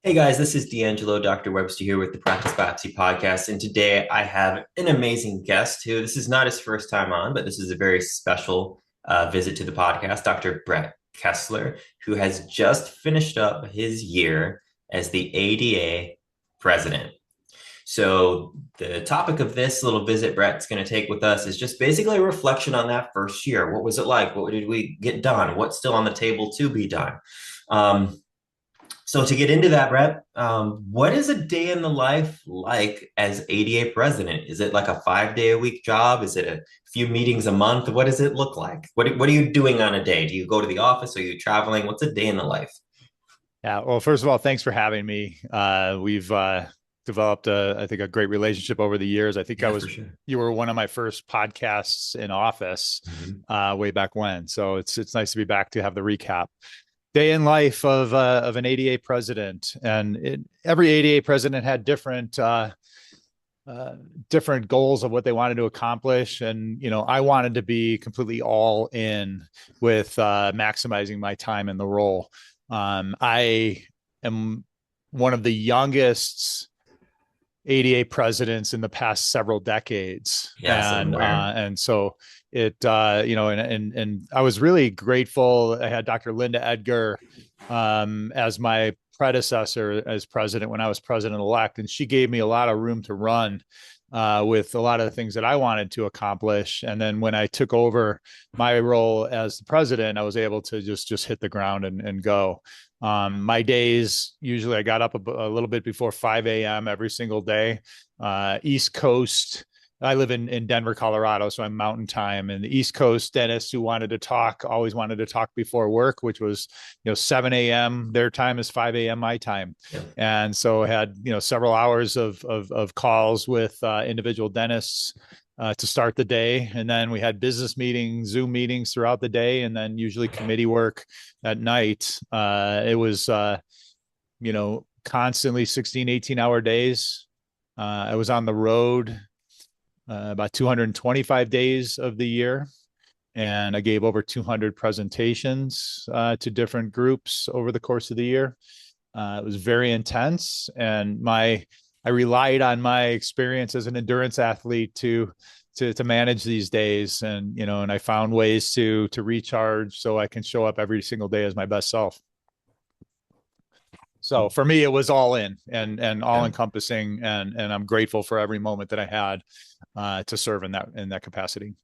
Hey guys, this is DeAngelo, Dr. Webster here with the Practice Biopsy Podcast. And today I have an amazing guest who this is not his first time on, but this is a very special visit to the podcast, Dr. Brett Kessler, who has just finished up his year as the ADA president. So, the topic of this little visit Brett's going to take with us is just basically a reflection on that first year. What was it like? What did we get done? What's still on the table to be done? Um, so to get into that, Brett, what is a day in the life like as ADA president? Is it like a 5 day a week job? Is it a few meetings a month? What does it look like? What are you doing on a day? Do you go to the office? Are you traveling? What's a day in the life? Yeah. Well, first of all, thanks for having me. We've developed I think, a great relationship over the years. I think Yeah, for sure. you were one of my first podcasts in office Mhm. way back when. So it's nice to be back to have the recap. Day in life of an ADA president, and every ADA president had different goals of what they wanted to accomplish. And, I wanted to be completely all in with maximizing my time in the role. I am one of the youngest ADA presidents in the past several decades. Yes, I'm aware. And so and I was really grateful. I had Dr. Linda Edgar as my predecessor as president when I was president elect, and she gave me a lot of room to run with a lot of the things that I wanted to accomplish. And then when I took over my role as the president, I was able to just hit the ground and go. My days, usually I got up a little bit before 5 a.m. every single day. East Coast, I live in Denver, Colorado, so I'm mountain time. And the East Coast dentists who wanted to talk always wanted to talk before work, which was 7 a.m. Their time is 5 a.m. my time. Yep. And so I had several hours of calls with individual dentists to start the day, and then we had business meetings, Zoom meetings throughout the day, and then usually committee work at night. It was constantly 16, 18-hour days. I was on the road about 225 days of the year. And I gave over 200 presentations to different groups over the course of the year. It was very intense, and I relied on my experience as an endurance athlete to manage these days, and I found ways to recharge so I can show up every single day as my best self. So for me, it was all in and all Yeah. encompassing, and I'm grateful for every moment that I had to serve in that capacity.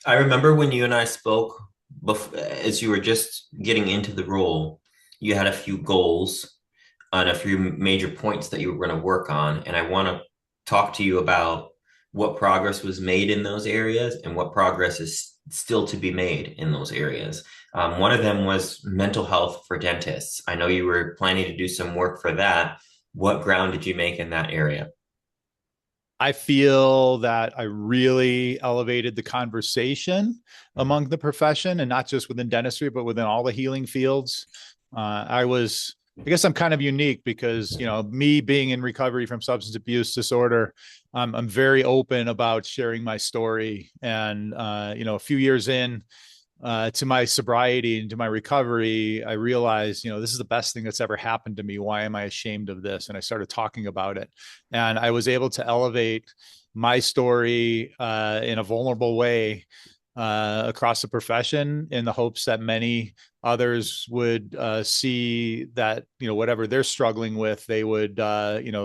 I remember when you and I spoke as you were just getting into the role, you had a few goals on a few major points that you were going to work on. And I want to talk to you about what progress was made in those areas and what progress is still to be made in those areas. One of them was mental health for dentists. I know you were planning to do some work for that. What ground did you make in that area? I feel that I really elevated the conversation among the profession, and not just within dentistry, but within all the healing fields. I guess I'm kind of unique because, me being in recovery from substance abuse disorder, I'm very open about sharing my story. And, a few years in, to my sobriety and to my recovery, I realized, this is the best thing that's ever happened to me. Why am I ashamed of this? And I started talking about it, and I was able to elevate my story in a vulnerable way across the profession, in the hopes that many others would see that, whatever they're struggling with, they would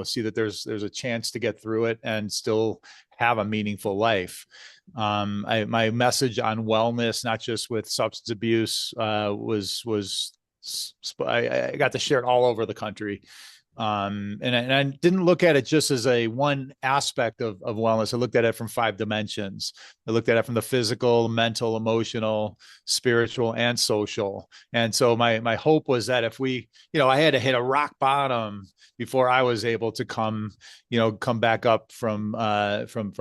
see that there's a chance to get through it and still have a meaningful life. My message on wellness, not just with substance abuse, was I got to share it all over the country. And I didn't look at it just as a one aspect of wellness. I looked at it from 5 dimensions. I looked at it from the physical, mental, emotional, spiritual, and social. And so my hope was that if I had to hit a rock bottom before I was able to come back up from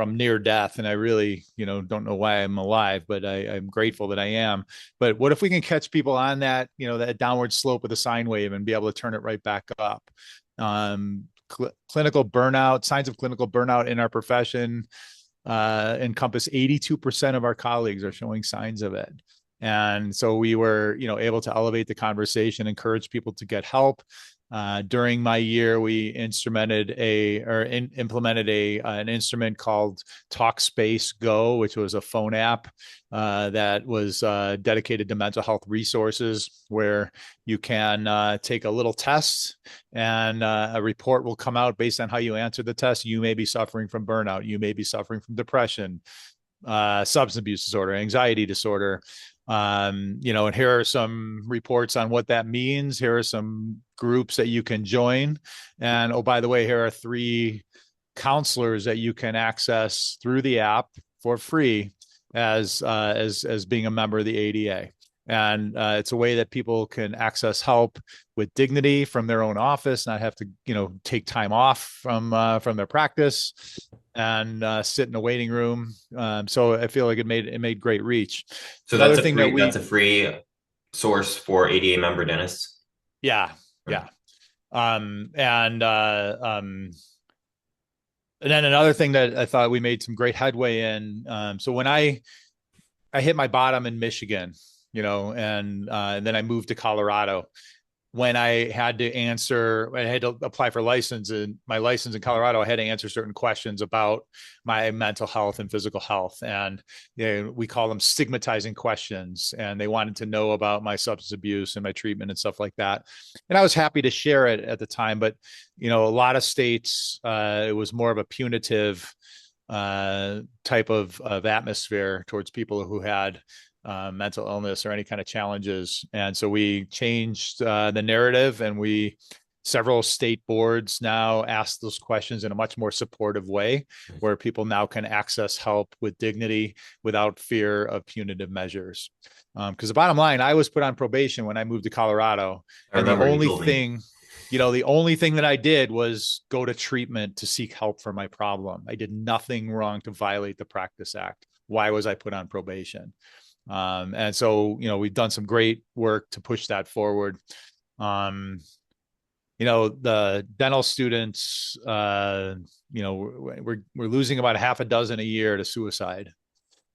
near death. And I really, don't know why I'm alive, but I'm grateful that I am. But what if we can catch people on that downward slope of the sine wave and be able to turn it right back up? Clinical burnout, signs of clinical burnout in our profession encompass 82% of our colleagues are showing signs of it. And so we were, able to elevate the conversation, encourage people to get help. During my year, we implemented an instrument called Talkspace Go, which was a phone app that was dedicated to mental health resources, where you can take a little test and a report will come out based on how you answer the test. You may be suffering from burnout. You may be suffering from depression, substance abuse disorder, anxiety disorder. And here are some reports on what that means. Here are some groups that you can join. And oh, by the way, here are 3 counselors that you can access through the app for free as being a member of the ADA. And it's a way that people can access help with dignity from their own office, not have to, take time off from their practice and sit in a waiting room. So I feel like it made great reach. So that's a free source for ADA member dentists. Yeah. Yeah. And then another thing that I thought we made some great headway in. So when I hit my bottom in Michigan, and then I moved to Colorado. When I had to apply for license, and my license in Colorado, I had to answer certain questions about my mental health and physical health. And we call them stigmatizing questions. And they wanted to know about my substance abuse and my treatment and stuff like that. And I was happy to share it at the time. But, a lot of states, it was more of a punitive type of atmosphere towards people who had mental illness or any kind of challenges. And so we changed the narrative, and several state boards now ask those questions in a much more supportive way, where people now can access help with dignity without fear of punitive measures. Because the bottom line, I was put on probation when I moved to Colorado. And the only thing that I did was go to treatment to seek help for my problem. I did nothing wrong to violate the Practice Act. Why was I put on probation? And so, we've done some great work to push that forward. The dental students, we're losing about 6 a year to suicide.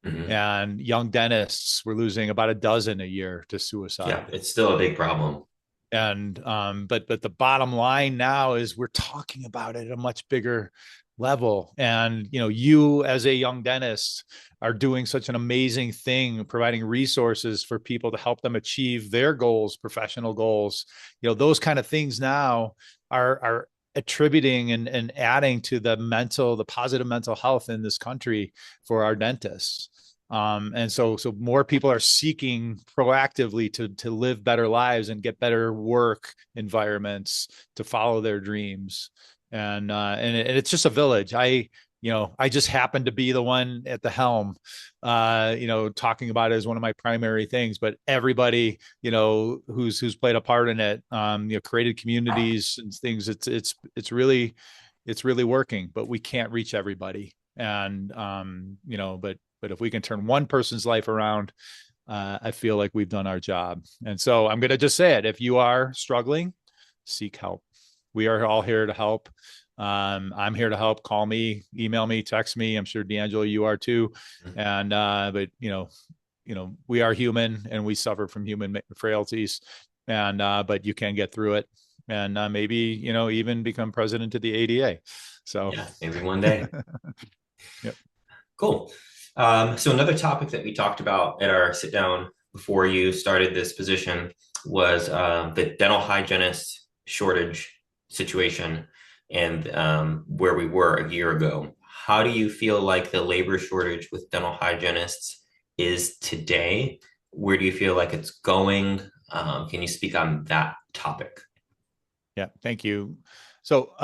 Mm-hmm. And young dentists, we're losing about 12 a year to suicide. Yeah, it's still a big problem. And, but the bottom line now is we're talking about it at a much bigger level. And, you as a young dentist are doing such an amazing thing, providing resources for people to help them achieve their goals, professional goals. Those kind of things now are attributing and adding to the positive mental health in this country for our dentists. And so more people are seeking proactively to live better lives and get better work environments to follow their dreams. And it's just a village. I just happen to be the one at the helm, talking about it as one of my primary things, but everybody, who's played a part in it, created communities and things. It's really working, but we can't reach everybody. And, but if we can turn one person's life around, I feel like we've done our job. And so I'm going to just say it. If you are struggling, seek help. We are all here to help. I'm here to help. Call me, email me, text me. I'm sure DeAngelo, you are too. And, but we are human and we suffer from human frailties, and, but you can get through it, and maybe, even become president of the ADA. So yeah, maybe one day. Yep. Cool. So another topic that we talked about at our sit down before you started this position was the dental hygienist shortage situation, and where we were a year ago. How do you feel like the labor shortage with dental hygienists is today? Where do you feel like it's going? Can you speak on that topic? Yeah, thank you. So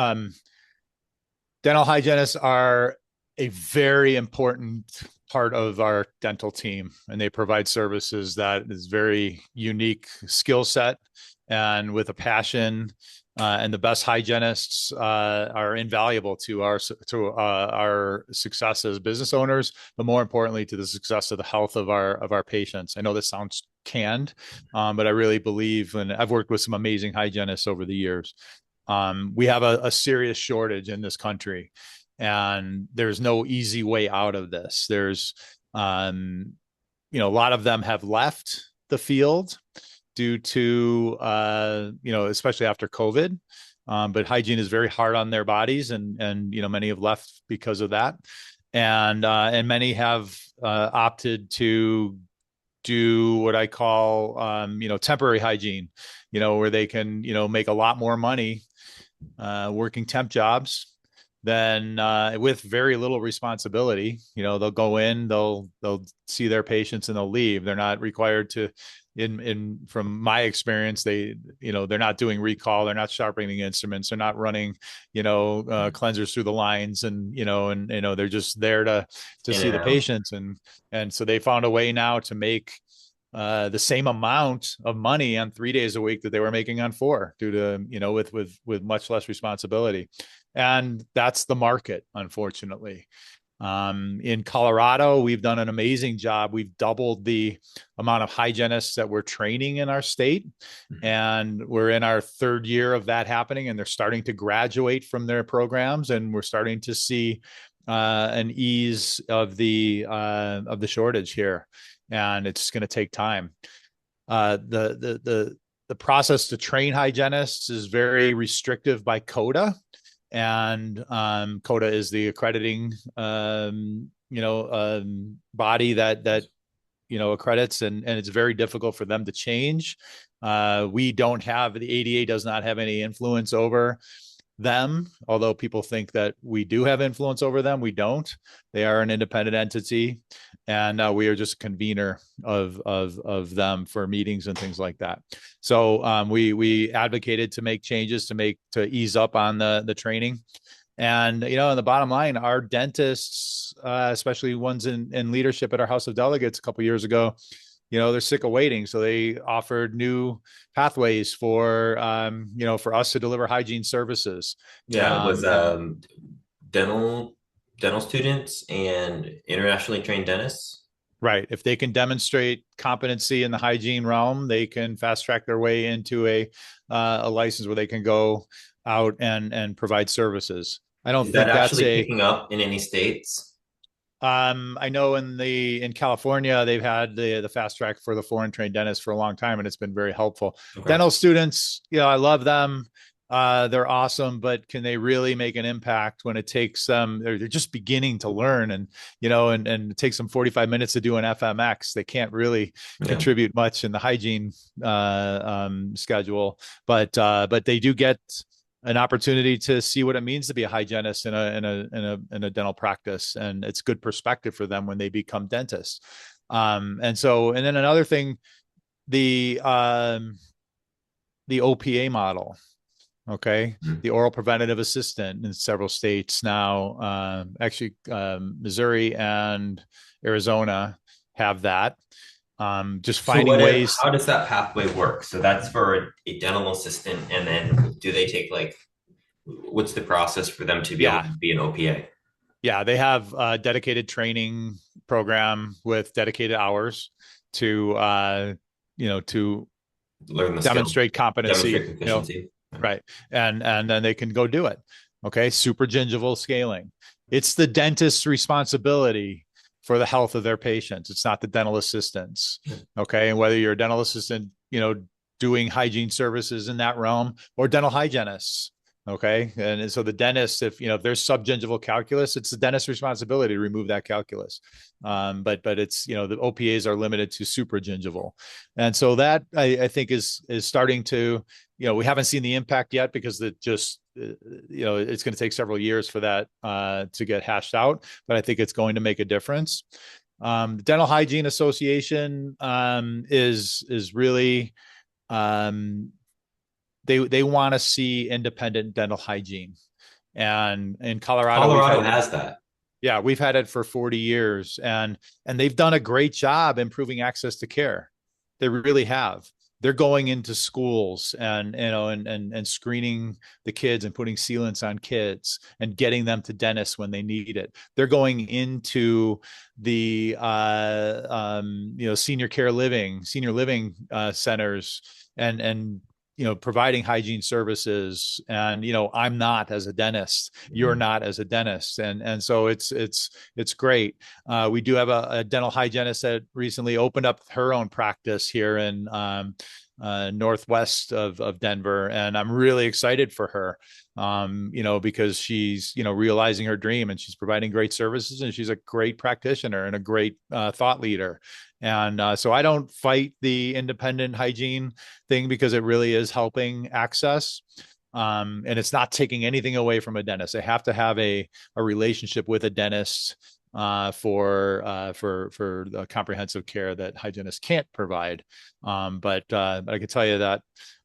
dental hygienists are a very important part of our dental team, and they provide services that is very unique skill set, and with a passion. And the best hygienists are invaluable to our success as business owners, but more importantly, to the success of the health of our patients. I know this sounds canned, but I really believe, and I've worked with some amazing hygienists over the years. We have a serious shortage in this country, and there's no easy way out of this. There's, a lot of them have left the field due to, especially after COVID. But hygiene is very hard on their bodies, and many have left because of that, and many have opted to do what I call temporary hygiene, where they can make a lot more money working temp jobs than with very little responsibility. They'll go in, they'll see their patients, and they'll leave. They're not required to. From my experience, they're not doing recall, they're not sharpening instruments, they're not running cleansers through the lines, and they're just there to see the patients, and so they found a way now to make the same amount of money on 3 days a week that they were making on 4, due to with much less responsibility. And that's the market, unfortunately. In Colorado, we've done an amazing job. We've doubled the amount of hygienists that we're training in our state, and we're in our 3rd year of that happening, and they're starting to graduate from their programs, and we're starting to see an ease of the shortage here, and it's going to take time. The process to train hygienists is very restrictive by CODA. And CODA is the accrediting, body that accredits, and it's very difficult for them to change. We don't have, the ADA does not have any influence over them, although people think that we do have influence over them. We don't. They are an independent entity, and we are just a convener of them for meetings and things like that. So we advocated to make changes to ease up on the training. And the bottom line, our dentists, especially ones in leadership at our House of Delegates a couple of years ago, they're sick of waiting. So they offered new pathways for us to deliver hygiene services. Yeah, it was dental students and internationally trained dentists. Right. If they can demonstrate competency in the hygiene realm, they can fast track their way into a license where they can go out and provide services. I don't think that's actually picking up in any states. I know in California, they've had the fast track for the foreign trained dentists for a long time, and it's been very helpful. Okay. Dental students, I love them. They're awesome, but can they really make an impact when it takes them? They're just beginning to learn, and it takes them 45 minutes to do an FMX. They can't really contribute much in the hygiene schedule, but they do get an opportunity to see what it means to be a hygienist in a dental practice, and it's good perspective for them when they become dentists. And then another thing, the OPA model. Okay. The oral preventative assistant in several states now, Missouri and Arizona have that. Just finding ways. How does that pathway work? So that's for a dental assistant. And then do they take what's the process for them to be able to be an OPA? Yeah, they have a dedicated training program with dedicated hours to learn the demonstrate competency. Demonstrate proficiency. Right. And then they can go do it. Okay. Supragingival scaling. It's the dentist's responsibility for the health of their patients. It's not the dental assistants. Okay. And whether you're a dental assistant, doing hygiene services in that realm, or dental hygienists. Okay. And so the dentist, if there's subgingival calculus, it's the dentist's responsibility to remove that calculus. But it's, the OPAs are limited to supragingival. And so that I think is starting to, we haven't seen the impact yet, because it's going to take several years for that to get hashed out, but I think it's going to make a difference. The Dental Hygiene Association is really, they want to see independent dental hygiene. And in Colorado has that. Yeah, we've had it for 40 years, and they've done a great job improving access to care. They really have. They're going into schools and screening the kids and putting sealants on kids and getting them to dentists when they need it. They're going into the senior living centers and providing hygiene services. And I'm not as a dentist, you're not as a dentist, and so it's great. We do have a dental hygienist that recently opened up her own practice here in northwest of Denver. And I'm really excited for her, because she's, realizing her dream, and she's providing great services, and she's a great practitioner and a great thought leader. And so I don't fight the independent hygiene thing, because it really is helping access. And it's not taking anything away from a dentist. They have to have a relationship with a dentist for the comprehensive care that hygienists can't provide. But I can tell you that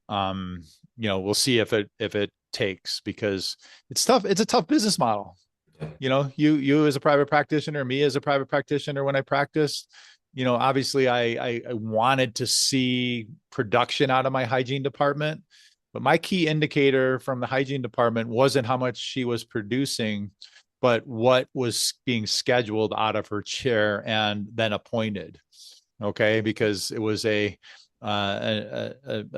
we'll see if it takes, because it's tough. It's a tough business model. You as a private practitioner, me as a private practitioner, when I practiced, obviously I wanted to see production out of my hygiene department. But my key indicator from the hygiene department wasn't how much she was producing, but what was being scheduled out of her chair and then appointed. Okay, because it was a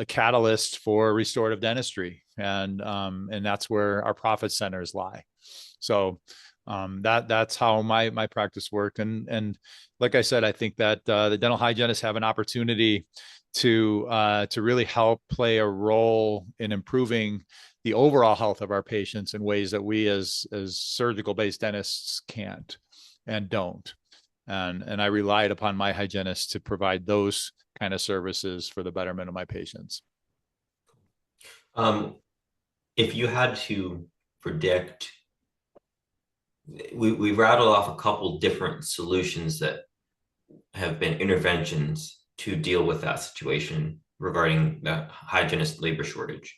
catalyst for restorative dentistry, and that's where our profit centers lie. So that's how my practice worked. And like I said, I think that the dental hygienists have an opportunity to really help play a role in improving the overall health of our patients in ways that we as surgical based dentists can't and don't. And I relied upon my hygienists to provide those kind of services for the betterment of my patients. If you had to predict, we rattled off a couple different solutions that have been interventions to deal with that situation regarding the hygienist labor shortage.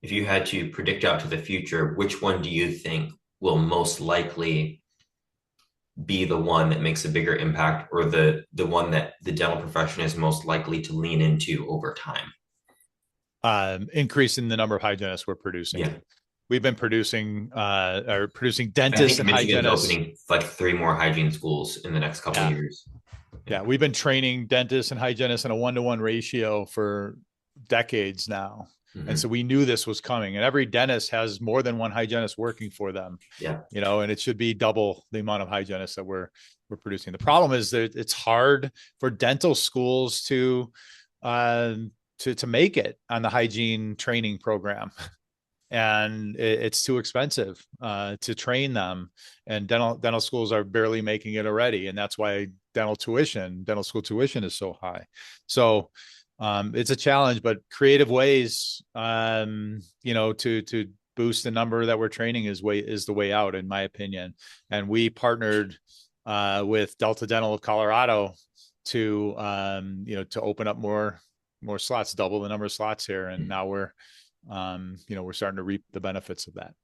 If you had to predict out to the future, which one do you think will most likely be the one that makes a bigger impact, or the one that the dental profession is most likely to lean into over time? Increasing the number of hygienists we're producing. Yeah. We've been producing dentists and Michigan's hygienists. Opening like 3 more hygiene schools in the next couple of years. Yeah, we've been training dentists and hygienists in a 1-to-1 ratio for decades now. Mm-hmm. And so we knew this was coming, and every dentist has more than one hygienist working for them. Yeah. And it should be double the amount of hygienists that we're producing. The problem is that it's hard for dental schools to make it on the hygiene training program. And it's too expensive to train them, and dental schools are barely making it already, and that's why dental school tuition is so high. So it's a challenge, but creative ways, to boost the number that we're training is the way out, in my opinion. And we partnered with Delta Dental of Colorado to open up more slots, double the number of slots here, and now we're starting to reap the benefits of that.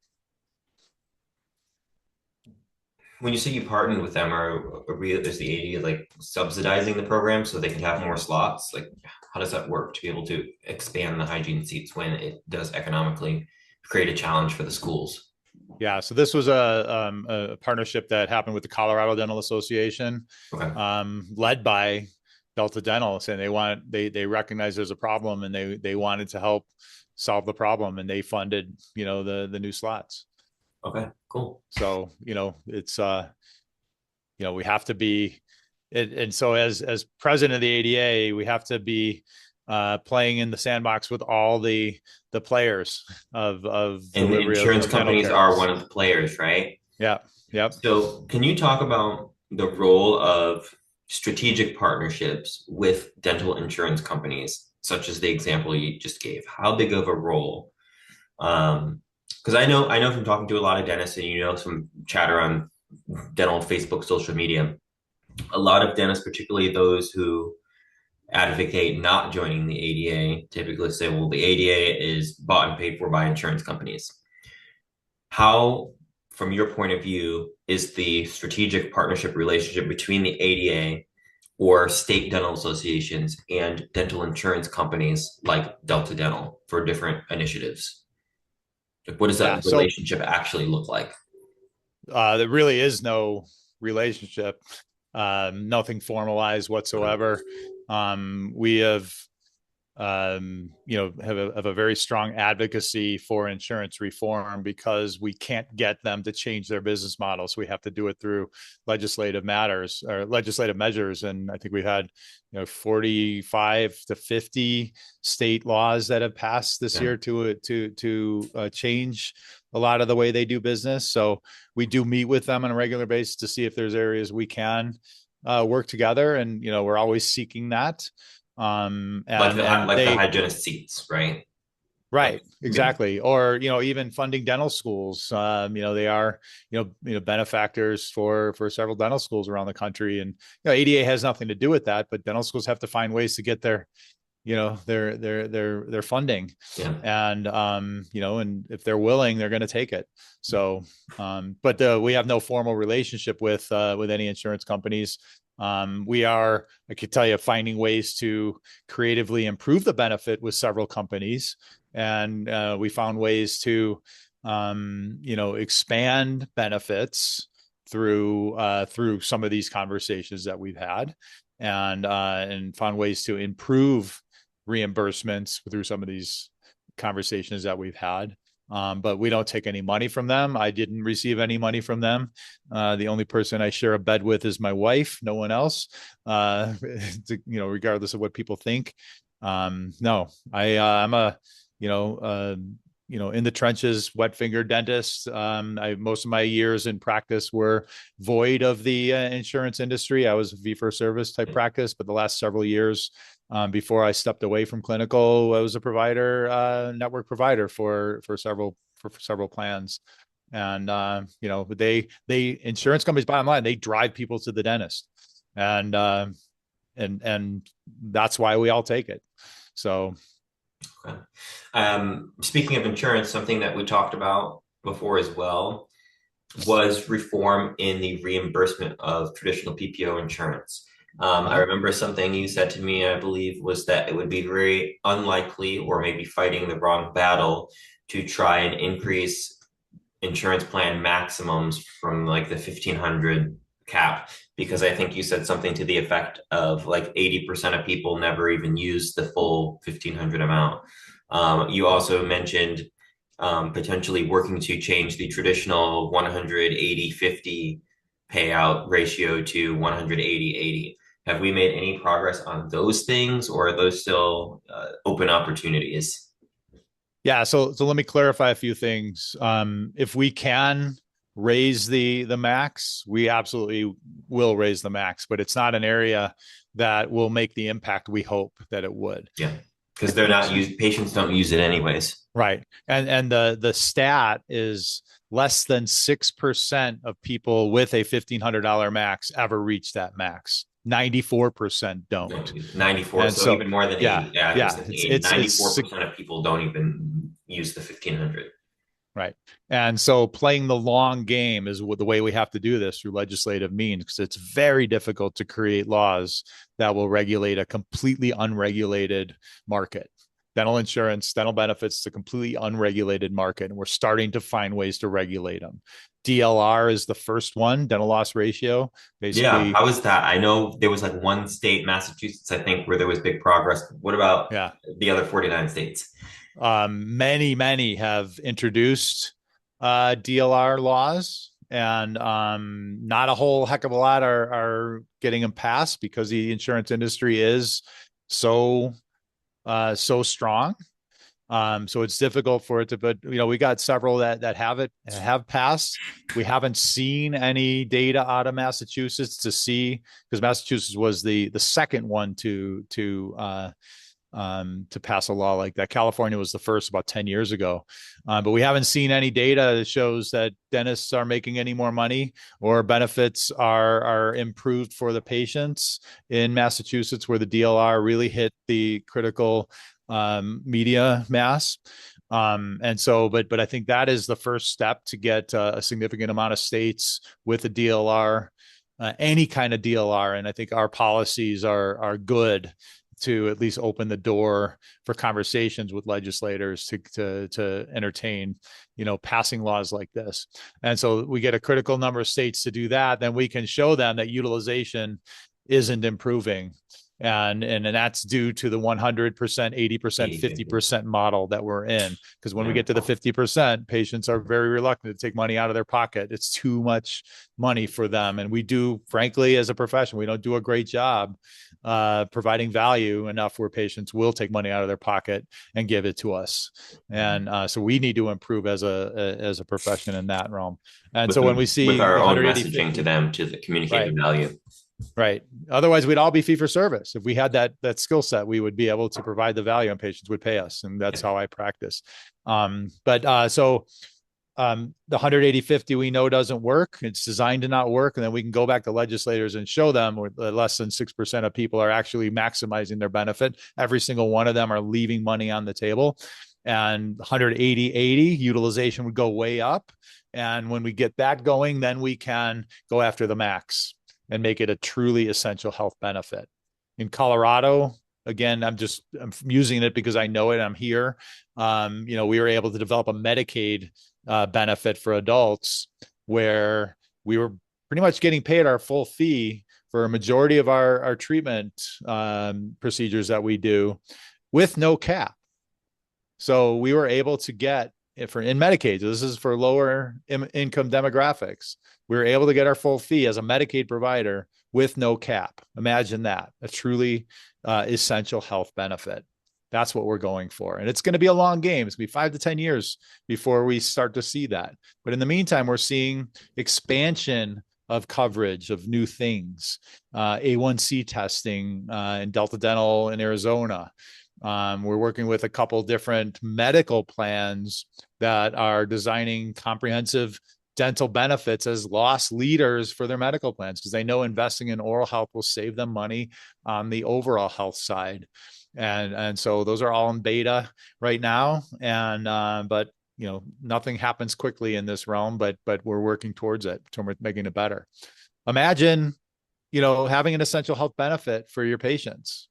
When you say you partnered with them, is the ADA like subsidizing the program so they can have more slots? Like, how does that work to be able to expand the hygiene seats when it does economically create a challenge for the schools? Yeah, so this was a partnership that happened with the Colorado Dental Association, led by Delta Dental, saying they recognize there's a problem, and they wanted to help solve the problem, and they funded the new slots. Okay, cool. So it's we have to be and so as president of the ADA, we have to be playing in the sandbox with all the players of and the insurance companies are one of the players, right? Yeah. So can you talk about the role of strategic partnerships with dental insurance companies, such as the example you just gave? How big of a role? Because I know from talking to a lot of dentists, and some chatter on dental Facebook, social media, a lot of dentists, particularly those who advocate not joining the ADA, typically say, well, the ADA is bought and paid for by insurance companies. How, from your point of view, is the strategic partnership relationship between the ADA or state dental associations and dental insurance companies like Delta Dental for different initiatives? Like, what does that relationship actually look like? There really is no relationship, nothing formalized whatsoever. We have have a very strong advocacy for insurance reform because we can't get them to change their business models. So we have to do it through legislative matters or legislative measures. And I think we've had, 45 to 50 state laws that have passed this year to change a lot of the way they do business. So we do meet with them on a regular basis to see if there's areas we can work together. And, we're always seeking that. Like the hygienist seats, right? Right, exactly. Yeah. Or, even funding dental schools. They are, benefactors for several dental schools around the country. And, ADA has nothing to do with that, but dental schools have to find ways to get their funding. Yeah. And, and if they're willing, they're going to take it. So, but we have no formal relationship with any insurance companies. We are, I could tell you, finding ways to creatively improve the benefit with several companies. And we found ways to, expand benefits through some of these conversations that we've had, and found ways to improve reimbursements through some of these conversations that we've had. But we don't take any money from them. I didn't receive any money from them. The only person I share a bed with is my wife, no one else, regardless of what people think. No, I'm a, in the trenches, wet finger dentist. Most of my years in practice were void of the insurance industry. I was a fee-for-service type practice, but the last several years, before I stepped away from clinical, I was a provider, network provider for several plans. And, they insurance companies, bottom line, they drive people to the dentist, and that's why we all take it. So. Okay. Speaking of insurance, something that we talked about before as well was reform in the reimbursement of traditional PPO insurance. I remember something you said to me, I believe, was that it would be very unlikely, or maybe fighting the wrong battle, to try and increase insurance plan maximums from like the 1,500 cap, because I think you said something to the effect of like 80% of people never even use the full 1,500 amount. You also mentioned potentially working to change the traditional 180-50 payout ratio to 180-80. Have we made any progress on those things, or are those still open opportunities? Yeah, so let me clarify a few things. If we can raise the max, we absolutely will raise the max, but it's not an area that will make the impact we hope that it would. Yeah, because patients don't use it anyways. Right. And the stat is less than 6% of people with a $1,500 max ever reach that max. 94% don't. 94, so even more than 80. Yeah. It's 94% of people don't even use the 1,500. Right. And so playing the long game is the way we have to do this, through legislative means, because it's very difficult to create laws that will regulate a completely unregulated market. Dental insurance, dental benefits, it's a completely unregulated market, and we're starting to find ways to regulate them. DLR is the first one, dental loss ratio. Basically, yeah, how is that? I know there was like one state, Massachusetts, I think, where there was big progress. What about the other 49 states? Many have introduced DLR laws, and not a whole heck of a lot are getting them passed because the insurance industry is so strong. So it's difficult for it to, but we got several that have passed. We haven't seen any data out of Massachusetts to see, because Massachusetts was the second one to pass a law like that. California was the first about 10 years ago. But we haven't seen any data that shows that dentists are making any more money or benefits are improved for the patients in Massachusetts, where the DLR really hit the critical media mass. And so, but I think that is the first step to get a significant amount of states with a DLR, any kind of DLR. And I think our policies are good to at least open the door for conversations with legislators to entertain, passing laws like this. And so we get a critical number of states to do that, then we can show them that utilization isn't improving. And that's due to the 100%, 80%, 80/50. 50% model that we're in. Because when we Yeah. get to the 50%, patients are very reluctant to take money out of their pocket. It's too much money for them. And we do, frankly, as a profession, we don't do a great job providing value enough where patients will take money out of their pocket and give it to us. And so we need to improve as a profession in that realm. And so when we With see our the own 180, messaging to 50, them to communicate the right. value. Right. Otherwise, we'd all be fee for service. If we had that skill set, we would be able to provide the value, and patients would pay us. And that's how I practice. So the 180/50 we know doesn't work. It's designed to not work. And then we can go back to legislators and show them where less than 6% of people are actually maximizing their benefit. Every single one of them are leaving money on the table. And 180/80 utilization would go way up. And when we get that going, then we can go after the max and make it a truly essential health benefit. In Colorado, again, I'm using it because I know it. I'm here. We were able to develop a Medicaid benefit for adults where we were pretty much getting paid our full fee for a majority of our treatment procedures that we do with no cap. So we were able to get in Medicaid, this is for lower income demographics, we were able to get our full fee as a Medicaid provider with no cap. Imagine that, a truly essential health benefit. That's what we're going for. And it's going to be a long game. It's going to be 5 to 10 years before we start to see that. But in the meantime, we're seeing expansion of coverage of new things, A1C testing in Delta Dental in Arizona. We're working with a couple different medical plans that are designing comprehensive dental benefits as loss leaders for their medical plans because they know investing in oral health will save them money on the overall health side. And so those are all in beta right now. But nothing happens quickly in this realm, but we're working towards it. So we're making it better. Imagine, having an essential health benefit for your patients.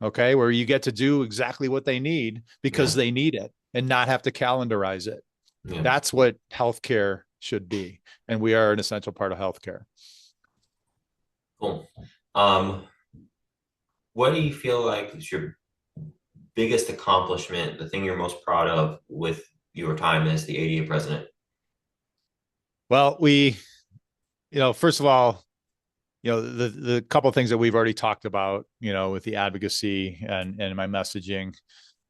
Okay, where you get to do exactly what they need because they need it and not have to calendarize it. Yeah. That's what healthcare should be. And we are an essential part of healthcare. Cool. What do you feel like is your biggest accomplishment, the thing you're most proud of with your time as the ADA president? Well, first of all, the couple of things that we've already talked about, with the advocacy and my messaging,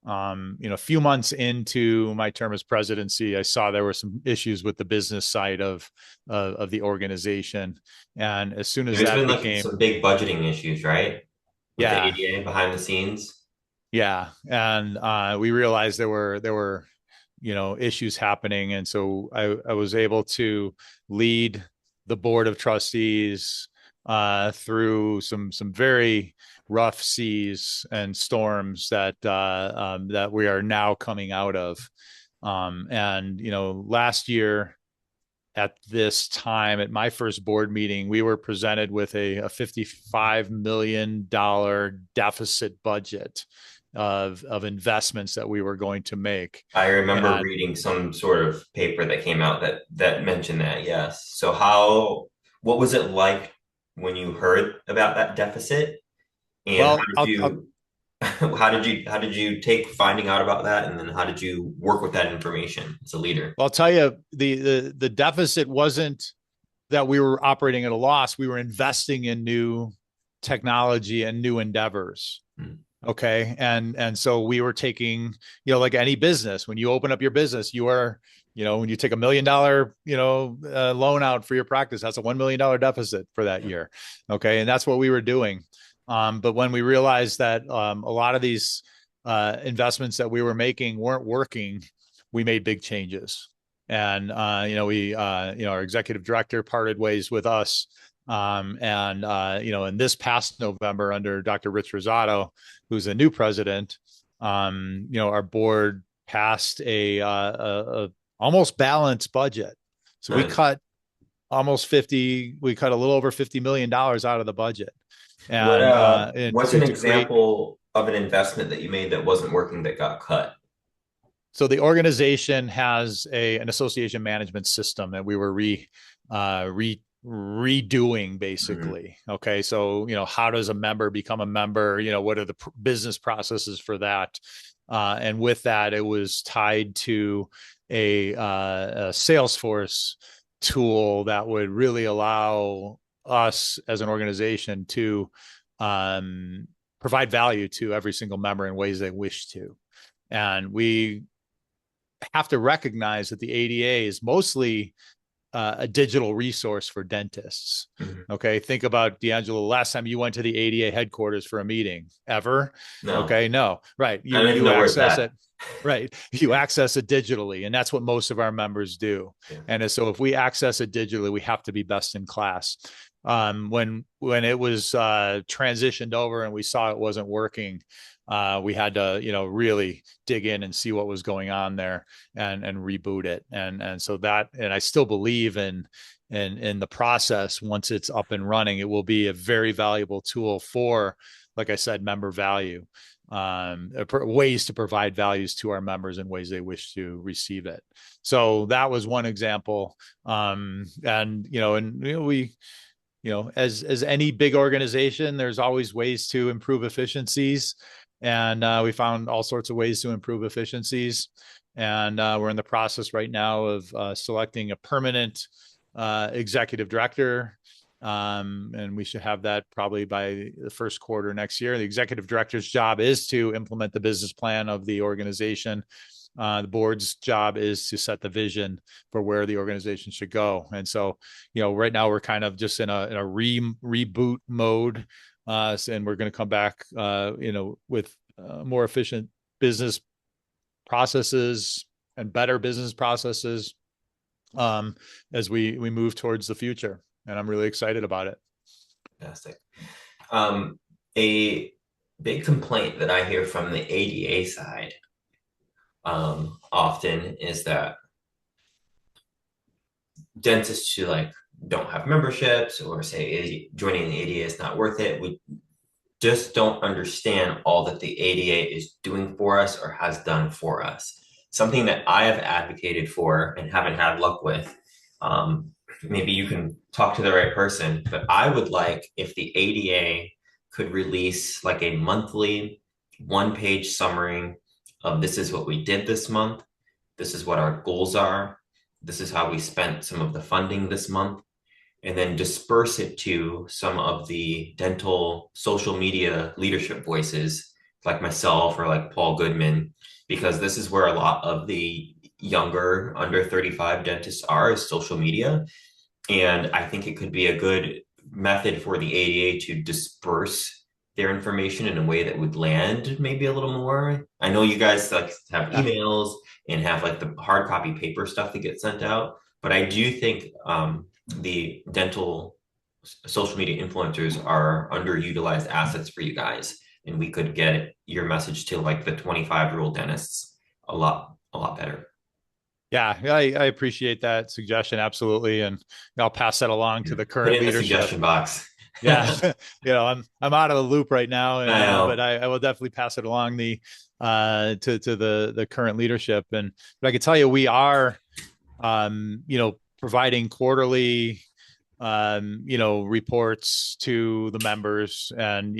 a few months into my term as presidency, I saw there were some issues with the business side of the organization. And as soon as there's been some big budgeting issues, right? With the ADA behind the scenes. Yeah. And we realized there were, issues happening. And so I was able to lead the board of trustees through some very rough seas and storms that we are now coming out of. Last year at this time, at my first board meeting, we were presented with a $55 million deficit budget of investments that we were going to make. I remember reading some sort of paper that came out that mentioned that. Yes. So what was it like when you heard about that deficit? And how did you take finding out about that? And then how did you work with that information as a leader? Well, I'll tell you, the deficit wasn't that we were operating at a loss. We were investing in new technology and new endeavors. Okay. And so we were taking, like any business, when you open up your business, you are, when you take $1 million, loan out for your practice, that's a $1 million deficit for that year. Okay. And that's what we were doing. But when we realized that a lot of these investments that we were making weren't working, we made big changes. And, our executive director parted ways with us. In this past November, under Dr. Rich Rosado, who's a new president, our board passed a almost balanced budget. So we cut a little over $50 million out of the budget. And what's an example of an investment that you made that wasn't working that got cut? So the organization has an association management system that we were redoing basically. Okay. So, how does a member become a member? What are the business processes for that? And with that, it was tied to a Salesforce tool that would really allow us as an organization to provide value to every single member in ways they wish to. And we have to recognize that the ADA is mostly a digital resource for dentists. Okay. Think about DeAngelo. Last time you went to the ADA headquarters for a meeting ever? No. Okay. No. Right. You access it. Right. You access it digitally. And that's what most of our members do. Yeah. And so if we access it digitally, we have to be best in class. When it was transitioned over and we saw it wasn't working, we had to, really dig in and see what was going on there and reboot it. And so that, and I still believe in the process. Once it's up and running, it will be a very valuable tool for, like I said, member value, ways to provide values to our members in ways they wish to receive it. So that was one example. As any big organization, there's always ways to improve efficiencies. And we found all sorts of ways to improve efficiencies. And we're in the process right now of selecting a permanent executive director. And we should have that probably by the first quarter next year. The executive director's job is to implement the business plan of the organization. The board's job is to set the vision for where the organization should go. And so, right now we're kind of just in a reboot mode. And we're going to come back, with more efficient business processes and better business processes as we move towards the future. And I'm really excited about it. Fantastic. A big complaint that I hear from the ADA side often is that dentists who don't have memberships or say joining the ADA is not worth it, we just don't understand all that the ADA is doing for us or has done for us. Something that I have advocated for and haven't had luck with. Maybe you can talk to the right person, but I would like if the ADA could release a monthly one-page summary of this is what we did this month. This is what our goals are. This is how we spent some of the funding this month, and then disperse it to some of the dental social media leadership voices like myself or like Paul Goodman, because this is where a lot of the younger under 35 dentists are, is social media. And I think it could be a good method for the ADA to disperse their information in a way that would land maybe a little more. I know you guys have emails and have the hard copy paper stuff that gets sent out, but I do think the dental social media influencers are underutilized assets for you guys, and we could get your message to the 25-year-old dentists a lot better. Yeah, I appreciate that suggestion. Absolutely. And I'll pass that along to the current leadership. The suggestion box. Yeah. I'm out of the loop right now, but I will definitely pass it along to the current leadership. But I can tell you, we are, providing quarterly, reports to the members, and,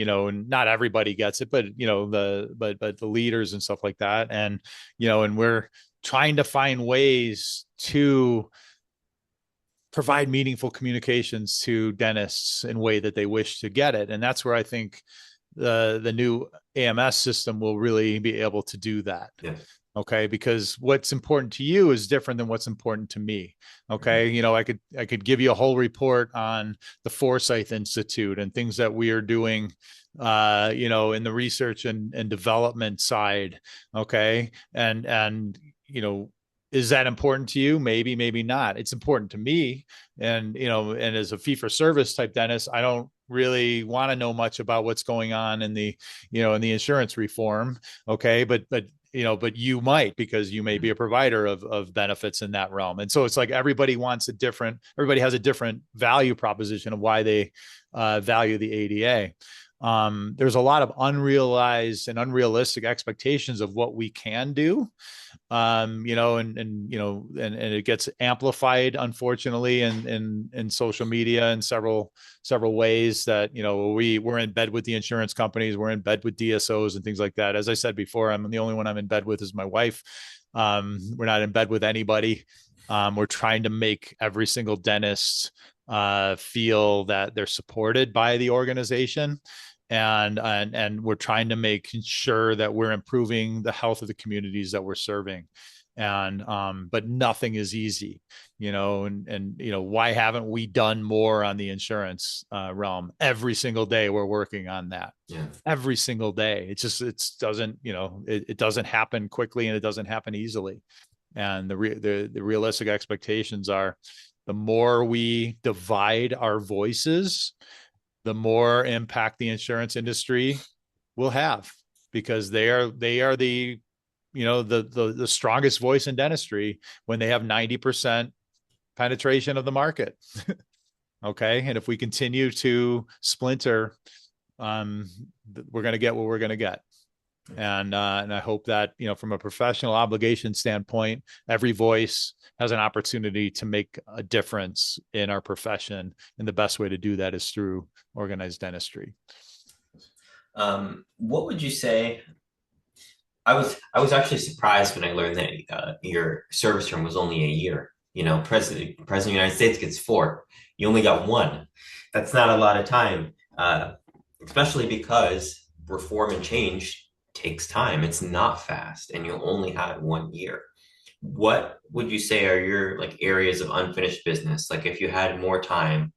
not everybody gets it, but, but the leaders and stuff like that. And, and we're trying to find ways to provide meaningful communications to dentists in a way that they wish to get it. And that's where I think the new AMS system will really be able to do that. Yeah. Okay. Because what's important to you is different than what's important to me. Okay. Mm-hmm. I could give you a whole report on the Forsyth Institute and things that we are doing, in the research and development side. Okay. And, is that important to you? Maybe, maybe not. It's important to me. And, and as a fee for service type dentist, I don't really want to know much about what's going on in the, in the insurance reform. Okay. But you might, because you may be a provider of benefits in that realm. And so it's everybody has a different value proposition of why they value the ADA. There's a lot of unrealized and unrealistic expectations of what we can do, and it gets amplified, unfortunately, in social media in several ways. That we're in bed with the insurance companies, we're in bed with DSOs and things like that. As I said before, I'm the only one I'm in bed with is my wife. We're not in bed with anybody. We're trying to make every single dentist feel that they're supported by the organization, and we're trying to make sure that we're improving the health of the communities that we're serving. And but nothing is easy, and why haven't we done more on the insurance realm? Every single day we're working on that. Yeah. Every single day. It doesn't, it doesn't happen quickly, and it doesn't happen easily. And the realistic expectations are, the more we divide our voices, the more impact the insurance industry will have, because they are the the strongest voice in dentistry when they have 90% penetration of the market. Okay. And if we continue to splinter, we're going to get what we're going to get. And I hope that, from a professional obligation standpoint, every voice has an opportunity to make a difference in our profession. And the best way to do that is through organized dentistry. What would you say? I was actually surprised when I learned that your service term was only a year. President of the United States gets 4. You only got 1. That's not a lot of time, especially because reform and change takes time. It's not fast, and you only had 1 year. What would you say are your areas of unfinished business? Like, if you had more time,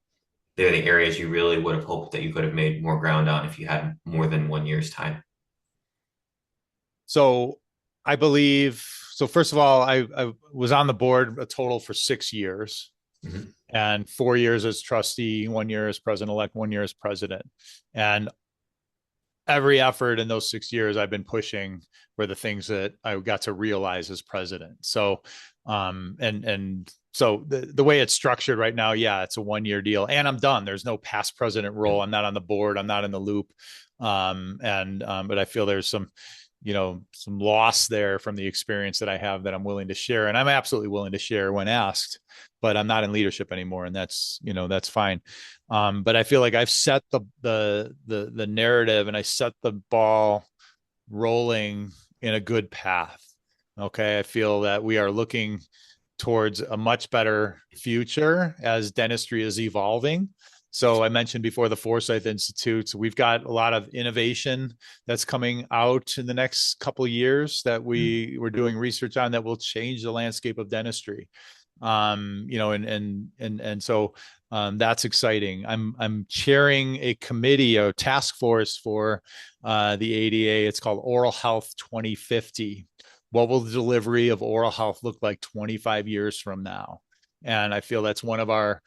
they're the areas you really would have hoped that you could have made more ground on if you had more than 1 year's time. So I believe, so first of all, I was on the board a total for 6 years. Mm-hmm. And 4 years as trustee, 1 year as president-elect, 1 year as president. And every effort in those 6 years I've been pushing were the things that I got to realize as president. So, so the way it's structured right now, yeah, it's a 1 year deal, and I'm done. There's no past president role. I'm not on the board. I'm not in the loop. But I feel there's some loss there from the experience that I have that I'm willing to share. And I'm absolutely willing to share when asked, but I'm not in leadership anymore. And that's fine. But I feel like I've set the narrative, and I set the ball rolling in a good path. Okay. I feel that we are looking towards a much better future as dentistry is evolving. So I mentioned before the Forsyth Institute. So we've got a lot of innovation that's coming out in the next couple of years that we're doing research on that will change the landscape of dentistry. So that's exciting. I'm chairing a committee, a task force for the ADA. It's called Oral Health 2050. What will the delivery of oral health look like 25 years from now? And I feel that's one of our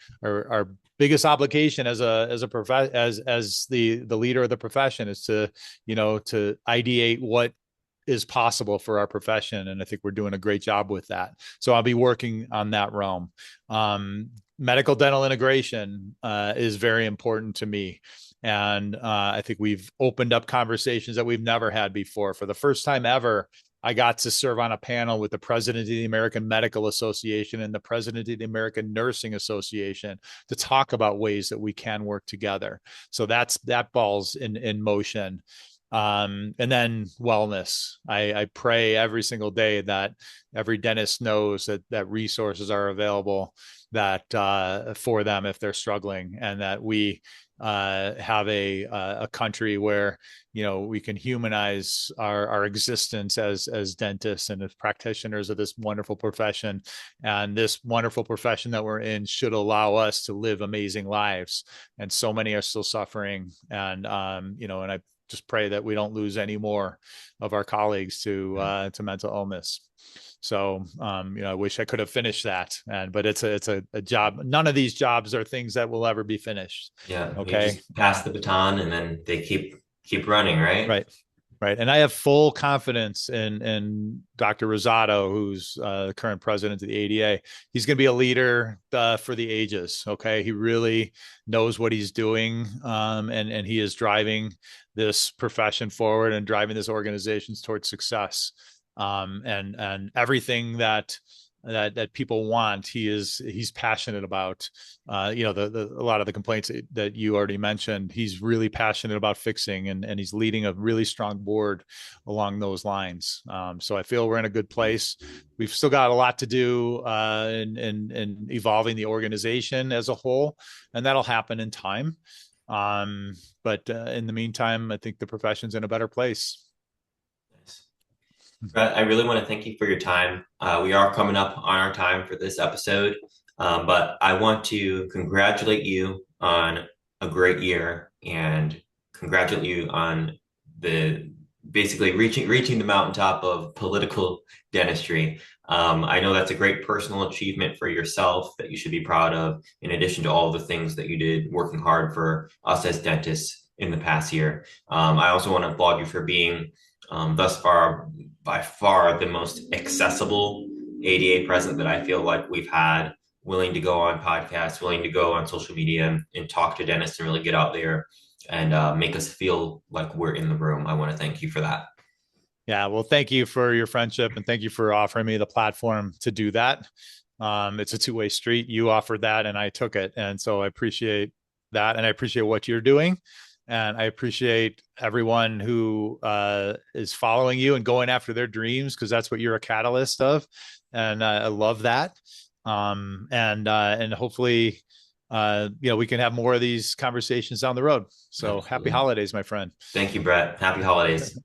biggest obligation as the leader of the profession is to ideate what is possible for our profession. And I think we're doing a great job with that. So I'll be working on that realm. Medical dental integration is very important to me. And I think we've opened up conversations that we've never had before. For the first time ever, I got to serve on a panel with the president of the American Medical Association and the president of the American Nursing Association to talk about ways that we can work together. So that ball's in motion. And then wellness. I pray every single day that every dentist knows that resources are available for them if they're struggling, and that we have a country where we can humanize our existence as dentists and as practitioners of this wonderful profession. And this wonderful profession that we're in should allow us to live amazing lives. And so many are still suffering. And and I just pray that we don't lose any more of our colleagues to mental illness. So, I wish I could have finished that, but it's a job. None of these jobs are things that will ever be finished. Yeah. Okay. You just pass the baton, and then they keep running, right? Right. Right. And I have full confidence in Dr. Rosado, who's the current president of the ADA. He's going to be a leader for the ages. Okay. He really knows what he's doing. And he is driving this profession forward and driving this organization towards success. And everything that people want, he's passionate about. A lot of the complaints that you already mentioned, he's really passionate about fixing, and he's leading a really strong board along those lines. So I feel we're in a good place. We've still got a lot to do in evolving the organization as a whole, and that'll happen in time. But in the meantime, I think the profession's in a better place. Brett, I really want to thank you for your time. We are coming up on our time for this episode, but I want to congratulate you on a great year and congratulate you on the basically reaching the mountaintop of political dentistry. I know that's a great personal achievement for yourself that you should be proud of, in addition to all the things that you did working hard for us as dentists in the past year. I also want to applaud you for being thus far, by far, the most accessible ADA president that I feel like we've had, willing to go on podcasts, willing to go on social media and talk to dentists and really get out there and make us feel like we're in the room. I want to thank you for that. Yeah, well, thank you for your friendship, and thank you for offering me the platform to do that. It's a two-way street. You offered that and I took it. And so I appreciate that. And I appreciate what you're doing. And I appreciate everyone who is following you and going after their dreams, because that's what you're a catalyst of. And I love that. And hopefully, we can have more of these conversations down the road. So Absolutely. Happy holidays, my friend. Thank you, Brett. Happy holidays.